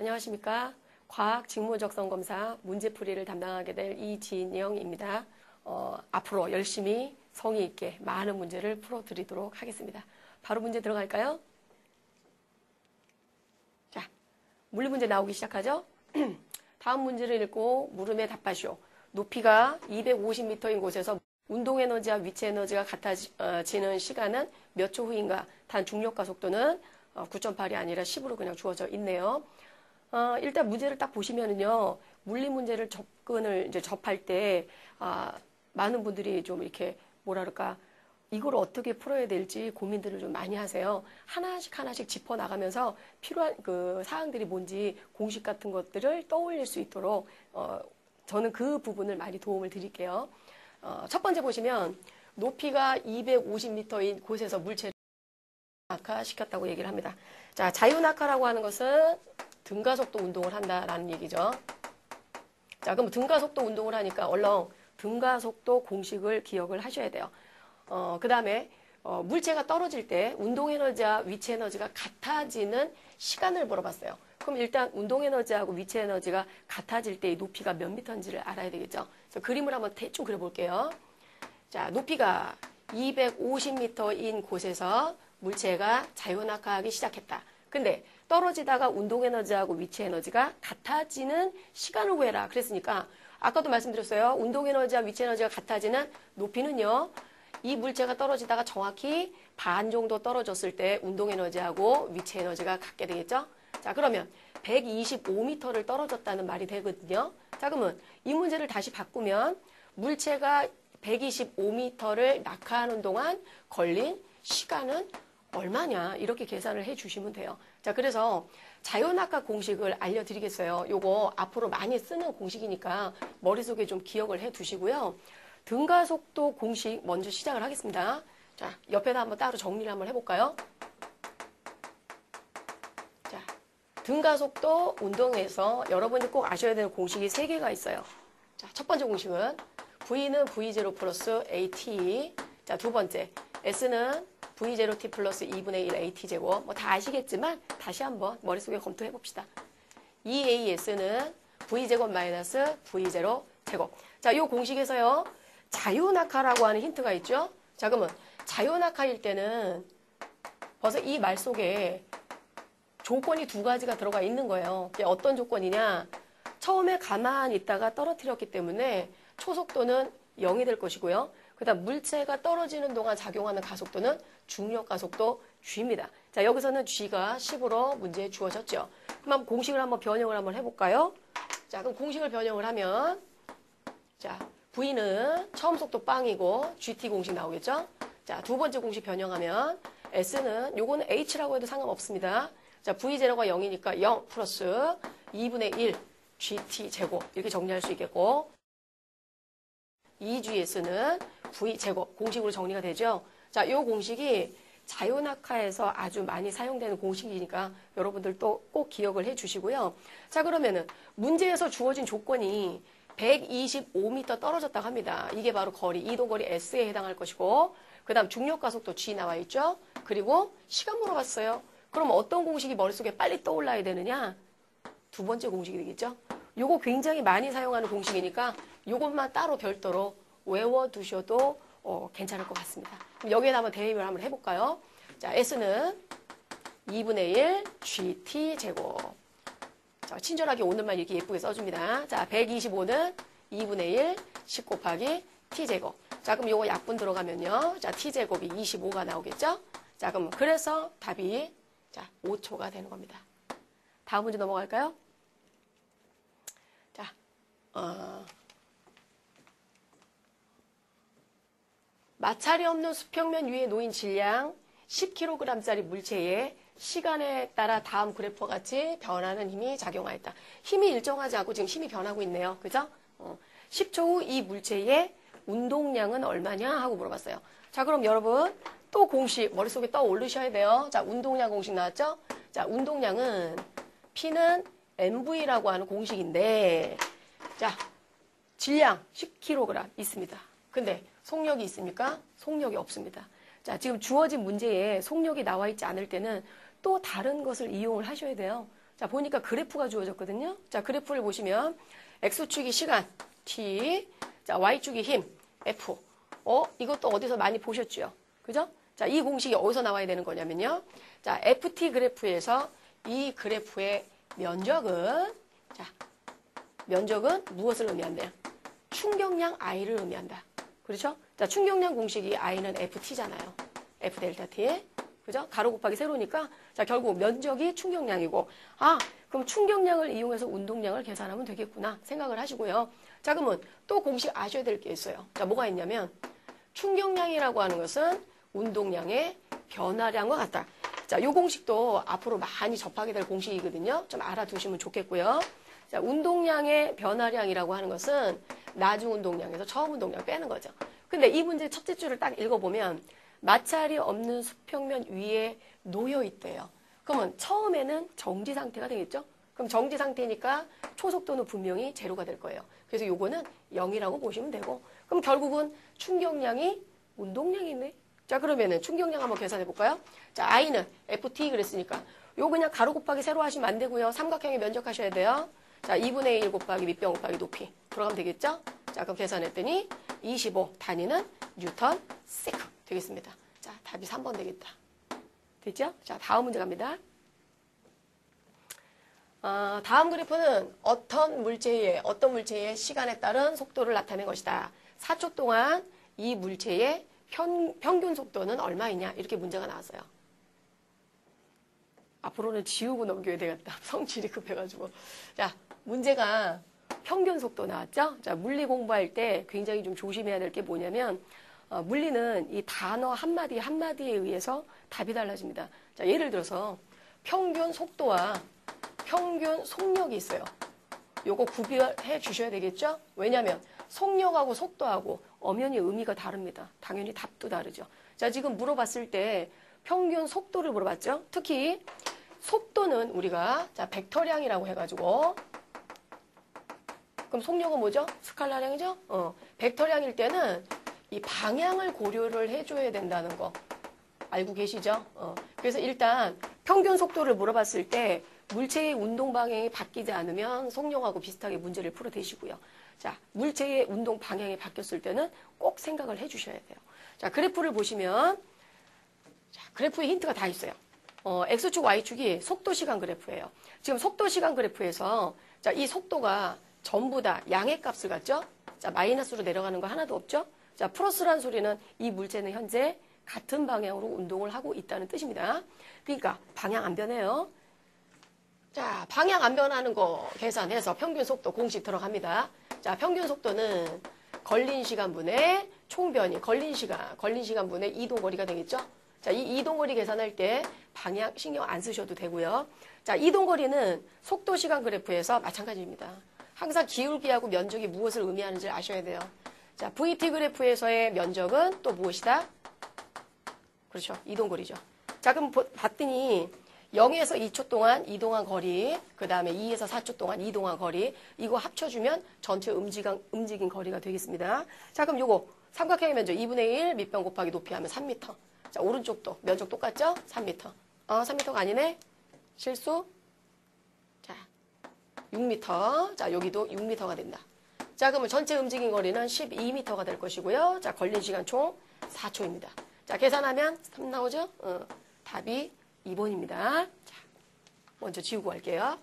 안녕하십니까. 과학 직무적성검사 문제풀이를 담당하게 될 이진영입니다. 앞으로 열심히 성의 있게 많은 문제를 풀어드리도록 하겠습니다. 바로 문제 들어갈까요? 자, 물리문제 나오기 시작하죠? 다음 문제를 읽고 물음에 답하시오. 높이가 250m인 곳에서 운동에너지와 위치에너지가 같아지는 시간은 몇 초 후인가? 단 중력과 속도는 9.8이 아니라 10으로 그냥 주어져 있네요. 일단 문제를 딱 보시면은요, 물리 문제를 접할 때, 많은 분들이 좀 이렇게, 뭐랄까, 이걸 어떻게 풀어야 될지 고민들을 좀 많이 하세요. 하나씩 짚어나가면서 필요한 그 사항들이 뭔지 공식 같은 것들을 떠올릴 수 있도록, 저는 그 부분을 많이 도움을 드릴게요. 첫 번째 보시면, 높이가 250m인 곳에서 물체를 낙하시켰다고 얘기를 합니다. 자, 자유낙하라고 하는 것은 등가속도 운동을 한다라는 얘기죠. 자, 그럼 등가속도 운동을 하니까 얼른 등가속도 공식을 기억을 하셔야 돼요. 그 다음에 물체가 떨어질 때 운동에너지와 위치에너지가 같아지는 시간을 물어봤어요. 그럼 일단 운동에너지하고 위치에너지가 같아질 때 이 높이가 몇 미터인지를 알아야 되겠죠. 그래서 그림을 한번 대충 그려볼게요. 자, 높이가 250m인 곳에서 물체가 자유낙하하기 시작했다. 근데 떨어지다가 운동에너지하고 위치에너지가 같아지는 시간을 구해라. 그랬으니까 아까도 말씀드렸어요. 운동에너지와 위치에너지가 같아지는 높이는요. 이 물체가 떨어지다가 정확히 반 정도 떨어졌을 때 운동에너지하고 위치에너지가 같게 되겠죠. 자, 그러면 125m를 떨어졌다는 말이 되거든요. 자, 그러면 이 문제를 다시 바꾸면 물체가 125m를 낙하하는 동안 걸린 시간은 얼마냐 이렇게 계산을 해 주시면 돼요. 자, 그래서 자유낙하 공식을 알려드리겠어요. 요거 앞으로 많이 쓰는 공식이니까 머릿속에 좀 기억을 해 두시고요. 등가속도 공식 먼저 시작을 하겠습니다. 자, 옆에다 한번 따로 정리를 한번 해볼까요? 자, 등가속도 운동에서 여러분이 꼭 아셔야 되는 공식이 3개가 있어요. 자, 첫 번째 공식은 V는 V0 플러스 AT. 자, 두 번째 S는 V0T 플러스 2분의 1 AT제곱. 뭐 다 아시겠지만 다시 한번 머릿속에 검토해 봅시다. EAS는 V제곱 마이너스 V0 제곱. 자, 이 공식에서요. 자유낙하라고 하는 힌트가 있죠. 자, 그러면 자유낙하일 때는 벌써 이 말 속에 조건이 2가지가 들어가 있는 거예요. 어떤 조건이냐. 처음에 가만히 있다가 떨어뜨렸기 때문에 초속도는 0이 될 것이고요. 그 다음 물체가 떨어지는 동안 작용하는 가속도는 중력 가속도 G입니다. 자, 여기서는 G가 10으로 문제에 주어졌죠. 그럼 공식을 한번 변형을 한번 해볼까요? 자, 그럼 공식을 변형을 하면 자, V는 처음 속도 빵이고 GT 공식 나오겠죠? 자, 두 번째 공식 변형하면 S는 요거는 H라고 해도 상관없습니다. 자, V0가 0이니까 0 플러스 2분의 1 GT 제곱 이렇게 정리할 수 있겠고 2GS는 V제곱 공식으로 정리가 되죠. 자, 이 공식이 자유낙하에서 아주 많이 사용되는 공식이니까 여러분들 또 꼭 기억을 해 주시고요. 자, 그러면은 문제에서 주어진 조건이 125m 떨어졌다고 합니다. 이게 바로 거리, 이동거리 S에 해당할 것이고 그 다음 중력가속도 G 나와 있죠. 그리고 시간 물어봤어요. 그럼 어떤 공식이 머릿속에 빨리 떠올라야 되느냐? 두 번째 공식이 되겠죠. 요거 굉장히 많이 사용하는 공식이니까 요것만 따로 별도로 외워두셔도 괜찮을 것 같습니다. 그럼 여기에다 한번 대입을 한번 해볼까요? 자, S는 2분의 1 GT 제곱. 자, 친절하게 오늘만 이렇게 예쁘게 써줍니다. 자, 125는 2분의 1 10 곱하기 T 제곱. 자, 그럼 요거 약분 들어가면요. 자, T 제곱이 25가 나오겠죠? 자, 그럼 그래서 답이 자, 5초가 되는 겁니다. 다음 문제 넘어갈까요? 자, 마찰이 없는 수평면 위에 놓인 질량 10kg짜리 물체에 시간에 따라 다음 그래프와 같이 변하는 힘이 작용하였다. 힘이 일정하지 않고 지금 힘이 변하고 있네요. 그죠? 10초 후 이 물체의 운동량은 얼마냐 하고 물어봤어요. 자, 그럼 여러분 또 공식 머릿속에 떠올리셔야 돼요. 자, 운동량 공식 나왔죠? 자, 운동량은 P는 MV라고 하는 공식인데 자, 질량 10kg 있습니다. 근데 속력이 있습니까? 속력이 없습니다. 자, 지금 주어진 문제에 속력이 나와 있지 않을 때는 또 다른 것을 이용을 하셔야 돼요. 자, 보니까 그래프가 주어졌거든요. 자, 그래프를 보시면 X축이 시간, T, 자, Y축이 힘, F. 이것도 어디서 많이 보셨죠? 그죠? 자, 이 공식이 어디서 나와야 되는 거냐면요. 자, FT 그래프에서 이 그래프의 면적은, 자, 면적은 무엇을 의미한대요? 충격량 I를 의미한다. 그렇죠? 자, 충격량 공식이 I는 FT잖아요. F 델타 T. 그죠? 가로 곱하기 세로니까, 자, 결국 면적이 충격량이고, 그럼 충격량을 이용해서 운동량을 계산하면 되겠구나 생각을 하시고요. 자, 그러면 또 공식 아셔야 될 게 있어요. 자, 뭐가 있냐면, 충격량이라고 하는 것은 운동량의 변화량과 같다. 자, 요 공식도 앞으로 많이 접하게 될 공식이거든요. 좀 알아두시면 좋겠고요. 자, 운동량의 변화량이라고 하는 것은 나중 운동량에서 처음 운동량 빼는 거죠. 근데 이 문제 첫째 줄을 딱 읽어보면 마찰이 없는 수평면 위에 놓여 있대요. 그러면 처음에는 정지 상태가 되겠죠? 그럼 정지 상태니까 초속도는 분명히 제로가 될 거예요. 그래서 요거는 0이라고 보시면 되고, 그럼 결국은 충격량이 운동량이네. 자, 그러면은 충격량 한번 계산해 볼까요? 자, I는 FT 그랬으니까 요 그냥 가로 곱하기 세로 하시면 안 되고요. 삼각형의 면적하셔야 돼요. 자, 2분의 1 곱하기 밑변 곱하기 높이 들어가면 되겠죠? 자, 그럼 계산했더니 25 단위는 뉴턴 세컨 되겠습니다. 자, 답이 3번 되겠다. 됐죠? 자, 다음 문제 갑니다. 다음 그래프는 어떤 물체의 시간에 따른 속도를 나타낸 것이다. 4초 동안 이 물체의 평균 속도는 얼마이냐? 이렇게 문제가 나왔어요. 앞으로는 지우고 넘겨야 되겠다. 성질이 급해가지고. 자, 문제가 평균 속도 나왔죠? 자, 물리 공부할 때 굉장히 좀 조심해야 될 게 뭐냐면, 물리는 이 단어 한마디 한마디에 의해서 답이 달라집니다. 자, 예를 들어서 평균 속도와 평균 속력이 있어요. 요거 구별해 주셔야 되겠죠? 왜냐면 속력하고 속도하고 엄연히 의미가 다릅니다. 당연히 답도 다르죠. 자, 지금 물어봤을 때 평균 속도를 물어봤죠? 특히 속도는 우리가 자, 벡터량이라고 해가지고, 그럼 속력은 뭐죠? 스칼라량이죠? 벡터량일 때는 이 방향을 고려를 해줘야 된다는 거 알고 계시죠? 그래서 일단 평균 속도를 물어봤을 때 물체의 운동 방향이 바뀌지 않으면 속력하고 비슷하게 문제를 풀어대시고요. 자, 물체의 운동 방향이 바뀌었을 때는 꼭 생각을 해주셔야 돼요. 자, 그래프를 보시면, 자, 그래프에 힌트가 다 있어요. X축, Y축이 속도 시간 그래프예요. 지금 속도 시간 그래프에서, 자, 이 속도가 전부 다 양의 값을 갖죠? 자, 마이너스로 내려가는 거 하나도 없죠? 자, 플러스란 소리는 이 물체는 현재 같은 방향으로 운동을 하고 있다는 뜻입니다. 그러니까 방향 안 변해요. 자, 방향 안 변하는 거 계산해서 평균 속도 공식 들어갑니다. 자, 평균 속도는 걸린 시간분의 총변이 걸린 시간분의 이동거리가 되겠죠? 자, 이 이동거리 계산할 때 방향 신경 안 쓰셔도 되고요. 자, 이동거리는 속도 시간 그래프에서 마찬가지입니다. 항상 기울기하고 면적이 무엇을 의미하는지 아셔야 돼요. 자, VT 그래프에서의 면적은 또 무엇이다? 그렇죠. 이동거리죠. 자, 그럼 봤더니 0에서 2초 동안 이동한 거리, 그 다음에 2에서 4초 동안 이동한 거리, 이거 합쳐주면 전체 움직인 거리가 되겠습니다. 자, 그럼 요거 삼각형의 면적 2분의 1 밑변 곱하기 높이 하면 3m. 자, 오른쪽도 면적 똑같죠? 3m. 3m가 아니네? 실수? 자, 6m. 자, 여기도 6m가 된다. 자, 그러면 전체 움직인 거리는 12m가 될 것이고요. 자, 걸린 시간 총 4초입니다. 자, 계산하면 3 나오죠? 답이 2번입니다. 자, 먼저 지우고 갈게요.